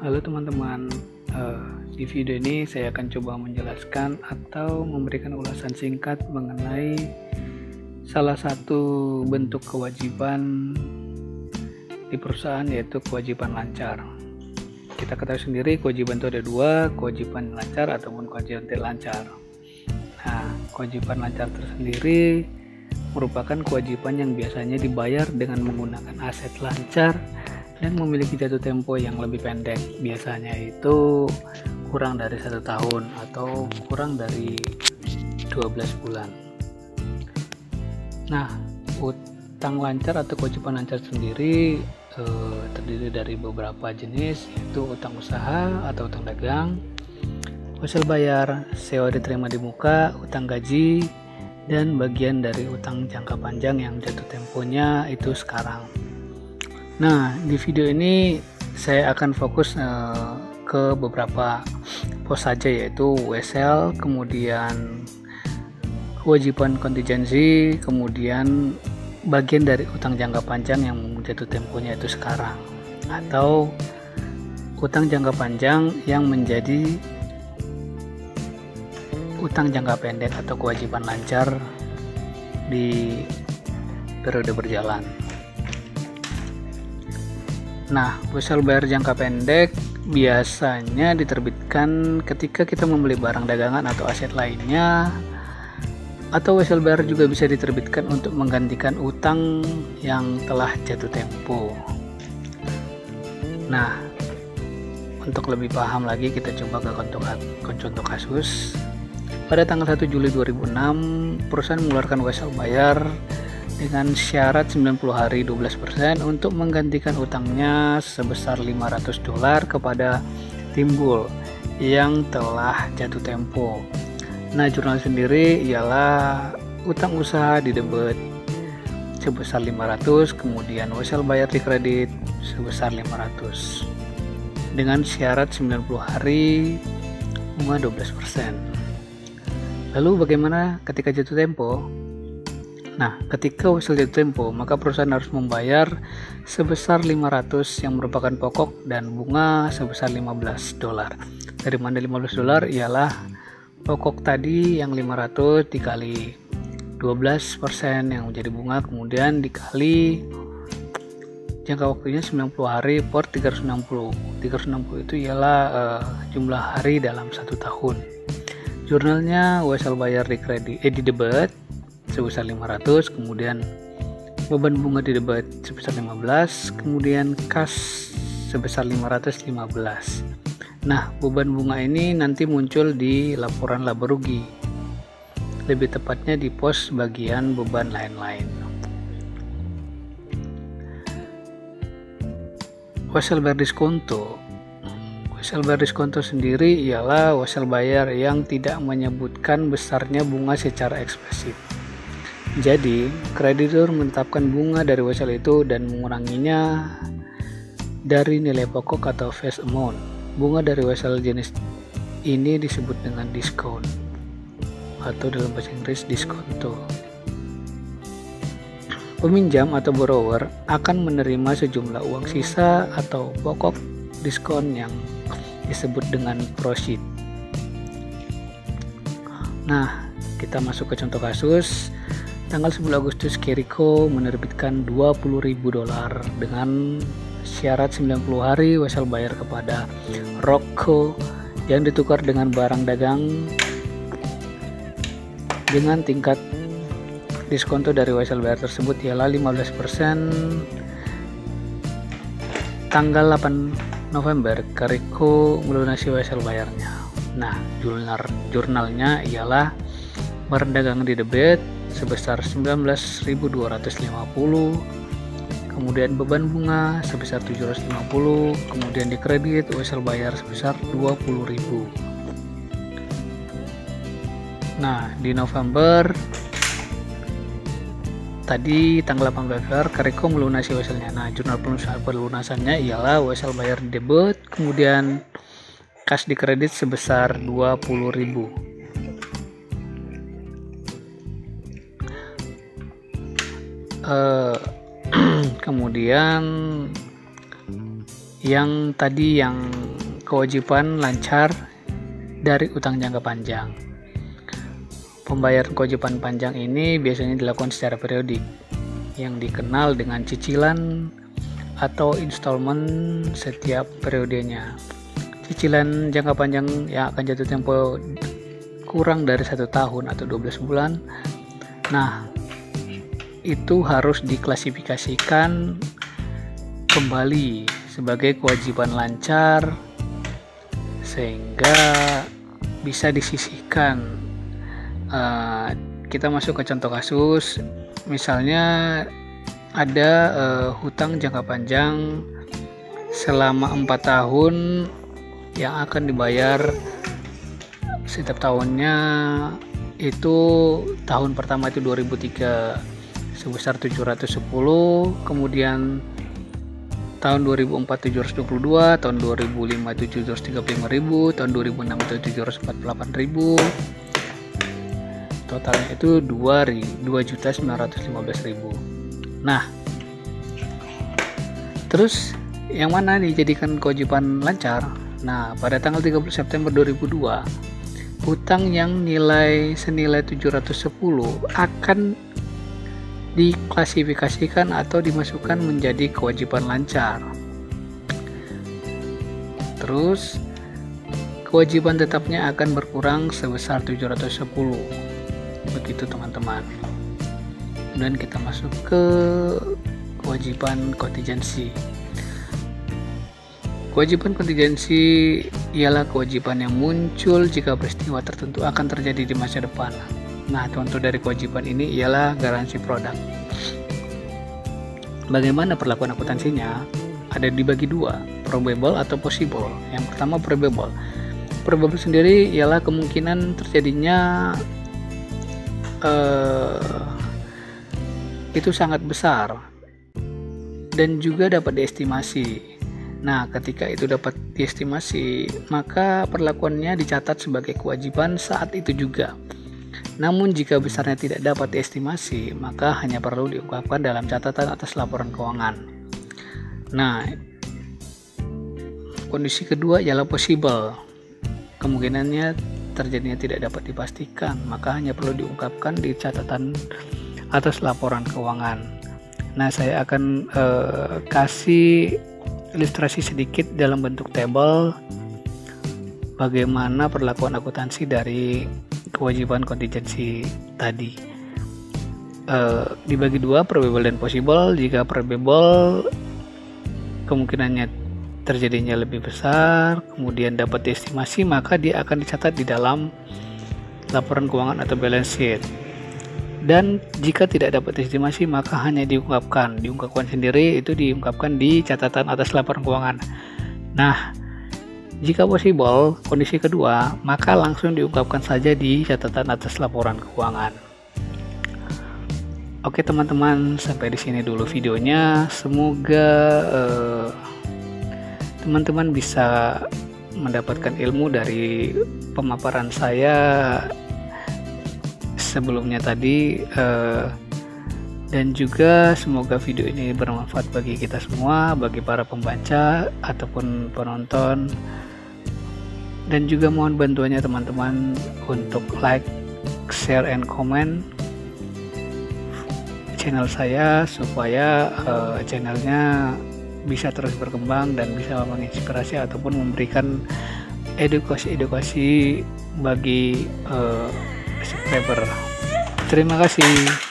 Halo teman-teman, di video ini saya akan coba menjelaskan atau memberikan ulasan singkat mengenai salah satu bentuk kewajiban di perusahaan, yaitu kewajiban lancar. Kita ketahui sendiri kewajiban itu ada dua, kewajiban lancar ataupun kewajiban tidak lancar. Nah, kewajiban lancar tersendiri merupakan kewajiban yang biasanya dibayar dengan menggunakan aset lancar dan memiliki jatuh tempo yang lebih pendek, biasanya itu kurang dari 1 tahun atau kurang dari 12 bulan. Nah, utang lancar atau kewajiban lancar sendiri terdiri dari beberapa jenis, yaitu utang usaha atau utang dagang, hasil bayar, sewa diterima di muka, utang gaji, dan bagian dari utang jangka panjang yang jatuh temponya itu sekarang. Nah, di video ini saya akan fokus ke beberapa pos saja, yaitu WSL, kemudian kewajiban kontingensi, kemudian bagian dari utang jangka panjang yang jatuh temponya itu sekarang, atau utang jangka panjang yang menjadi utang jangka pendek atau kewajiban lancar di periode berjalan. Nah, wesel bayar jangka pendek biasanya diterbitkan ketika kita membeli barang dagangan atau aset lainnya, atau wesel bayar juga bisa diterbitkan untuk menggantikan utang yang telah jatuh tempo. Nah, untuk lebih paham lagi kita coba ke contoh kasus. Pada tanggal 1 Juli 2006, perusahaan mengeluarkan wesel bayar dengan syarat 90 hari 12% untuk menggantikan utangnya sebesar $500 kepada Timbul yang telah jatuh tempo. Nah, jurnal sendiri ialah utang usaha di debit sebesar 500, kemudian wesel bayar di kredit sebesar 500 dengan syarat 90 hari bunga 12%. Lalu bagaimana ketika jatuh tempo? Nah, ketika wesel jatuh tempo, maka perusahaan harus membayar sebesar 500 yang merupakan pokok dan bunga sebesar $15. Dari mana $15? Ialah pokok tadi yang 500 dikali 12% yang menjadi bunga, kemudian dikali jangka waktunya 90 hari per 360. 360 itu ialah jumlah hari dalam 1 tahun. Jurnalnya wesel bayar di debit sebesar 500, kemudian beban bunga di debit sebesar 15, kemudian kas sebesar 515. Nah, beban bunga ini nanti muncul di laporan laba rugi, lebih tepatnya di pos bagian beban lain-lain. Wesel bayar diskonto. Wesel bayar diskonto sendiri ialah wesel bayar yang tidak menyebutkan besarnya bunga secara eksplisit. Jadi, kreditur menetapkan bunga dari wesel itu dan menguranginya dari nilai pokok atau face amount. Bunga dari wesel jenis ini disebut dengan diskon atau dalam bahasa Inggris diskonto. Peminjam atau borrower akan menerima sejumlah uang sisa atau pokok diskon yang disebut dengan proceed. Nah, kita masuk ke contoh kasus. Tanggal 10 Agustus, Keriko menerbitkan $20.000 dengan syarat 90 hari wesel bayar kepada Rocco yang ditukar dengan barang dagang dengan tingkat diskonto dari wesel bayar tersebut ialah 15%. Tanggal 8 November, Keriko melunasi wesel bayarnya. Nah, jurnalnya ialah barang dagang di debit sebesar 19.250, kemudian beban bunga sebesar 750, kemudian di kredit wesel bayar sebesar 20.000. Nah, di November tadi tanggal 8 November Keriko melunasi weselnya. Nah, jurnal pelunasannya ialah wesel bayar di debit, kemudian kas di kredit sebesar 20.000. Kemudian yang tadi yang kewajiban lancar dari utang jangka panjang. Pembayaran kewajiban panjang ini biasanya dilakukan secara periodik, yang dikenal dengan cicilan atau installment setiap periodenya. Cicilan jangka panjang yang akan jatuh tempo kurang dari 1 tahun atau 12 bulan. Nah, itu harus diklasifikasikan kembali sebagai kewajiban lancar sehingga bisa disisihkan. Kita masuk ke contoh kasus, misalnya ada hutang jangka panjang selama 4 tahun yang akan dibayar setiap tahunnya. Itu tahun pertama itu 2003 sebesar 710, kemudian tahun 2004 722, tahun 2005 itu 735.000, tahun 2006 itu 748.000, totalnya itu 2.915.000. Nah, terus yang mana dijadikan kewajiban lancar? Nah, pada tanggal 30 September 2002, hutang yang nilai senilai 710 akan diklasifikasikan atau dimasukkan menjadi kewajiban lancar. Terus kewajiban tetapnya akan berkurang sebesar 710. Begitu teman-teman. Kemudian kita masuk ke kewajiban kontingensi. Kewajiban kontingensi ialah kewajiban yang muncul jika peristiwa tertentu akan terjadi di masa depan. Nah, contoh dari kewajiban ini ialah garansi produk. Bagaimana perlakuan akuntansinya? Ada dibagi dua, probable atau possible. Yang pertama probable. Probable sendiri ialah kemungkinan terjadinya itu sangat besar dan juga dapat diestimasi. Nah, ketika itu dapat diestimasi, maka perlakuannya dicatat sebagai kewajiban saat itu juga. Namun jika besarnya tidak dapat diestimasi, maka hanya perlu diungkapkan dalam catatan atas laporan keuangan. Nah, kondisi kedua ialah possible. Kemungkinannya terjadinya tidak dapat dipastikan, maka hanya perlu diungkapkan di catatan atas laporan keuangan. Nah, saya akan kasih ilustrasi sedikit dalam bentuk tabel bagaimana perlakuan akuntansi dari kewajiban kontingensi tadi. Dibagi dua, probable dan possible. Jika probable kemungkinannya terjadinya lebih besar, kemudian dapat diestimasi, maka dia akan dicatat di dalam laporan keuangan atau balance sheet. Dan jika tidak dapat estimasi, maka hanya diungkapkan sendiri, itu diungkapkan di catatan atas laporan keuangan. Nah, jika possible, kondisi kedua, maka langsung diungkapkan saja di catatan atas laporan keuangan. Oke teman-teman, sampai di sini dulu videonya. Semoga teman-teman bisa mendapatkan ilmu dari pemaparan saya sebelumnya tadi, dan juga semoga video ini bermanfaat bagi kita semua, bagi para pembaca ataupun penonton, dan juga mohon bantuannya teman-teman untuk like, share, and comment channel saya supaya channelnya bisa terus berkembang dan bisa menginspirasi ataupun memberikan edukasi bagi subscriber. Terima kasih.